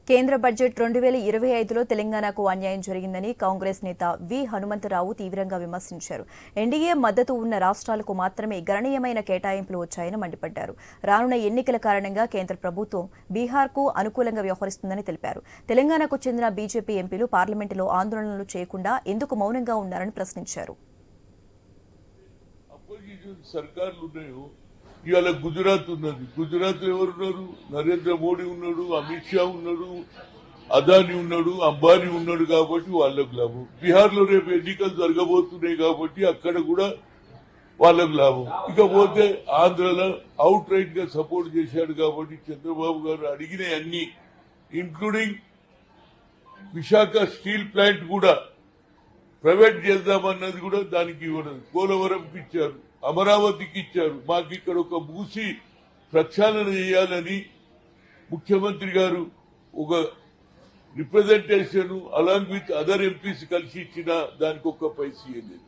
కేంద్ర బడ్జెట్ 2025లో తెలంగాణకు అన్యాయం జరిగిందని కాంగ్రెస్ నేత వి హనుమంతరావు తీవ్రంగా విమర్శించారు. ఎన్డీఏ మద్దతు ఉన్న రాష్ట్రాలకు మాత్రమే గణనీయమైన కేటాయింపులు వచ్చాయని మండిపడ్డారు. రానున్న ఎన్నికల కారణంగా కేంద్ర ప్రభుత్వం బీహార్కు అనుకూలంగా వ్యవహరిస్తుందని తెలిపారు. తెలంగాణకు చెందిన బీజేపీ ఎంపీలు పార్లమెంటులో ఆందోళనలు చేయకుండా ఎందుకు మౌనంగా ఉన్నారని ప్రశ్నించారు. ఇవాళ గుజరాత్ ఉన్నది. గుజరాత్ ఎవరున్నారు? నరేంద్ర మోడీ ఉన్నాడు, అమిత్ షా ఉన్నాడు, అదానీ ఉన్నాడు, అంబానీ ఉన్నాడు. కాబట్టి వాళ్ళకు లాభం. బీహార్ లో రేపు ఎన్నికలు జరగబోతున్నాయి కాబట్టి అక్కడ కూడా వాళ్ళకు లాభం. ఇకపోతే ఆంధ్రలో అవుట్ రైట్ గా సపోర్ట్ చేశాడు కాబట్టి చంద్రబాబు గారు అడిగిన అన్ని, ఇంక్లూడింగ్ విశాఖ స్టీల్ ప్లాంట్ కూడా ప్రైవేట్ చేద్దామన్నది కూడా దానికి ఇవ్వడం, పోలవరంకి ఇచ్చారు, అమరావతికి ఇచ్చారు. మాకు ఇక్కడ ఒక మూసి ప్రక్షాళన చేయాలని ముఖ్యమంత్రి గారు ఒక representation along with other MPs కలిసి ఇచ్చిన దానికి ఒక్క పైసా ఇవ్వలేదు.